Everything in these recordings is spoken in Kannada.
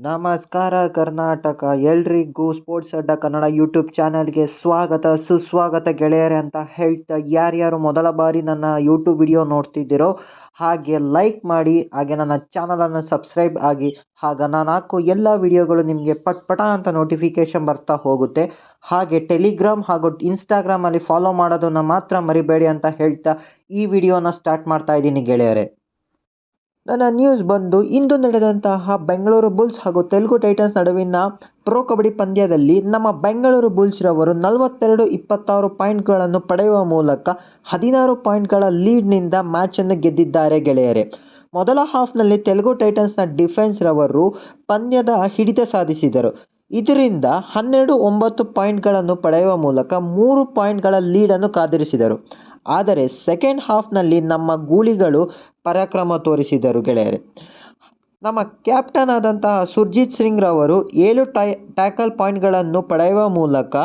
ನಮಸ್ಕಾರ ಕರ್ನಾಟಕ, ಎಲ್ರಿಗೂ ಸ್ಪೋರ್ಟ್ಸ್ ಅಡ್ಡ ಕನ್ನಡ ಯೂಟ್ಯೂಬ್ ಚಾನಲ್ಗೆ ಸ್ವಾಗತ ಸುಸ್ವಾಗತ ಗೆಳೆಯರೇ ಅಂತ ಹೇಳ್ತಾ, ಯಾರ್ಯಾರು ಮೊದಲ ಬಾರಿ ನನ್ನ ಯೂಟ್ಯೂಬ್ ವಿಡಿಯೋ ನೋಡ್ತಿದ್ದೀರೋ ಹಾಗೆ ಲೈಕ್ ಮಾಡಿ, ಹಾಗೆ ನನ್ನ ಚಾನಲನ್ನು ಸಬ್ಸ್ಕ್ರೈಬ್ ಆಗಿ. ಆಗ ನಾನು ಹಾಕೋ ಎಲ್ಲ ವಿಡಿಯೋಗಳು ನಿಮಗೆ ಪಟ್ ಅಂತ ನೋಟಿಫಿಕೇಶನ್ ಬರ್ತಾ ಹೋಗುತ್ತೆ. ಹಾಗೆ ಟೆಲಿಗ್ರಾಮ್ ಹಾಗೂ ಇನ್ಸ್ಟಾಗ್ರಾಮಲ್ಲಿ ಫಾಲೋ ಮಾಡೋದನ್ನು ಮಾತ್ರ ಮರಿಬೇಡಿ ಅಂತ ಹೇಳ್ತಾ ಈ ವಿಡಿಯೋನ ಸ್ಟಾರ್ಟ್ ಮಾಡ್ತಾ ಇದ್ದೀನಿ ಗೆಳೆಯರೇ. ನನ್ನ ನ್ಯೂಸ್ ಬಂದು, ಇಂದು ನಡೆದಂತಹ ಬೆಂಗಳೂರು ಬುಲ್ಸ್ ಹಾಗೂ ತೆಲುಗು ಟೈಟನ್ಸ್ ನಡುವಿನ ಪ್ರೊ ಕಬಡ್ಡಿ ಪಂದ್ಯದಲ್ಲಿ ನಮ್ಮ ಬೆಂಗಳೂರು ಬುಲ್ಸ್ರವರು 42-26 ಪಾಯಿಂಟ್ಗಳನ್ನು ಪಡೆಯುವ ಮೂಲಕ 16 ಪಾಯಿಂಟ್ಗಳ ಲೀಡ್ನಿಂದ ಮ್ಯಾಚನ್ನು ಗೆದ್ದಿದ್ದಾರೆ ಗೆಳೆಯರೇ. ಮೊದಲ ಹಾಫ್ನಲ್ಲಿ ತೆಲುಗು ಟೈಟನ್ಸ್ನ ಡಿಫೆನ್ಸ್ ರವರು ಪಂದ್ಯದ ಹಿಡಿತ ಸಾಧಿಸಿದರು. ಇದರಿಂದ 12-9 ಪಾಯಿಂಟ್ಗಳನ್ನು ಪಡೆಯುವ ಮೂಲಕ 3 ಪಾಯಿಂಟ್ಗಳ ಲೀಡನ್ನು ಕಾದಿರಿಸಿದರು. ಆದರೆ ಸೆಕೆಂಡ್ ಹಾಫ್ನಲ್ಲಿ ನಮ್ಮ ಗೂಳಿಗಳು ಪರಾಕ್ರಮ ತೋರಿಸಿದರು ಗೆಳೆಯರೆ. ನಮ್ಮ ಕ್ಯಾಪ್ಟನ್ ಆದಂತಹ ಸುರ್ಜಿತ್ ಸಿಂಗ್ ರವರು 7 ಟ್ಯಾಕಲ್ ಪಾಯಿಂಟ್ಗಳನ್ನು ಪಡೆಯುವ ಮೂಲಕ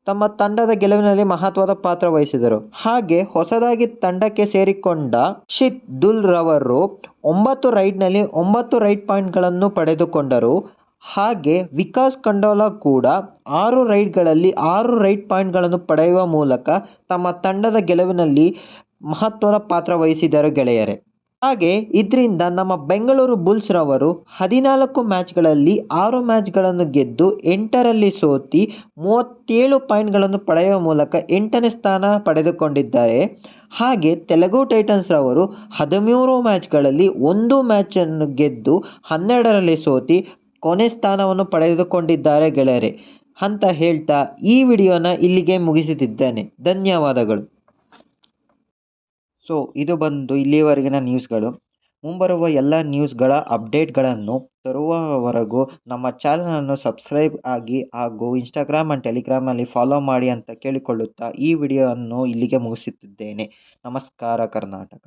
ತಮ್ಮ ತಂಡದ ಗೆಲುವಿನಲ್ಲಿ ಮಹತ್ವದ ಪಾತ್ರ ವಹಿಸಿದರು. ಹಾಗೆ ಹೊಸದಾಗಿ ತಂಡಕ್ಕೆ ಸೇರಿಕೊಂಡ ಶಿತ್ ದುಲ್ ರವರು 9 ರೈಡ್ನಲ್ಲಿ 9 ರೈಡ್ ಪಾಯಿಂಟ್ಗಳನ್ನು ಪಡೆದುಕೊಂಡರು. ಹಾಗೆ ವಿಕಾಸ್ ಖಂಡೋಲಾ ಕೂಡ 6 ರೈಡ್ಗಳಲ್ಲಿ 6 ರೈಡ್ ಪಾಯಿಂಟ್ಗಳನ್ನು ಪಡೆಯುವ ಮೂಲಕ ತಮ್ಮ ತಂಡದ ಗೆಲುವಿನಲ್ಲಿ ಮಹತ್ವದ ಪಾತ್ರ ವಹಿಸಿದರು ಗೆಳೆಯರೆ. ಹಾಗೆ ಇದರಿಂದ ನಮ್ಮ ಬೆಂಗಳೂರು ಬುಲ್ಸ್ ರವರು 14 ಮ್ಯಾಚ್ಗಳಲ್ಲಿ 6 ಮ್ಯಾಚ್ಗಳನ್ನು ಗೆದ್ದು 8ರಲ್ಲಿ ಸೋತಿ 37 ಪಾಯಿಂಟ್ಗಳನ್ನು ಪಡೆಯುವ ಮೂಲಕ 8ನೇ ಸ್ಥಾನ ಪಡೆದುಕೊಂಡಿದ್ದಾರೆ. ಹಾಗೆ ತೆಲುಗು ಟೈಟನ್ಸ್ ರವರು 13 ಮ್ಯಾಚ್ಗಳಲ್ಲಿ 1 ಮ್ಯಾಚನ್ನು ಗೆದ್ದು 12ರಲ್ಲಿ ಸೋತಿ ಕೊನೆ ಸ್ಥಾನವನ್ನು ಪಡೆದುಕೊಂಡಿದ್ದಾರೆ ಗೆಳೆಯರೆ ಅಂತ ಹೇಳ್ತಾ ಈ ವಿಡಿಯೋನ ಇಲ್ಲಿಗೆ ಮುಗಿಸುತ್ತಿದ್ದೇನೆ. ಧನ್ಯವಾದಗಳು. ಸೊ ಇದು ಬಂದು ಇಲ್ಲಿವರೆಗಿನ ನ್ಯೂಸ್ಗಳು. ಮುಂಬರುವ ಎಲ್ಲ ನ್ಯೂಸ್ಗಳ ಅಪ್ಡೇಟ್ಗಳನ್ನು ತರುವವರೆಗೂ ನಮ್ಮ ಚಾನಲನ್ನು ಸಬ್ಸ್ಕ್ರೈಬ್ ಆಗಿ ಹಾಗೂ ಇನ್ಸ್ಟಾಗ್ರಾಮ್ ಆ್ಯಂಡ್ ಟೆಲಿಗ್ರಾಮಲ್ಲಿ ಫಾಲೋ ಮಾಡಿ ಅಂತ ಕೇಳಿಕೊಳ್ಳುತ್ತಾ ಈ ವಿಡಿಯೋವನ್ನು ಇಲ್ಲಿಗೆ ಮುಗಿಸುತ್ತಿದ್ದೇನೆ. ನಮಸ್ಕಾರ ಕರ್ನಾಟಕ.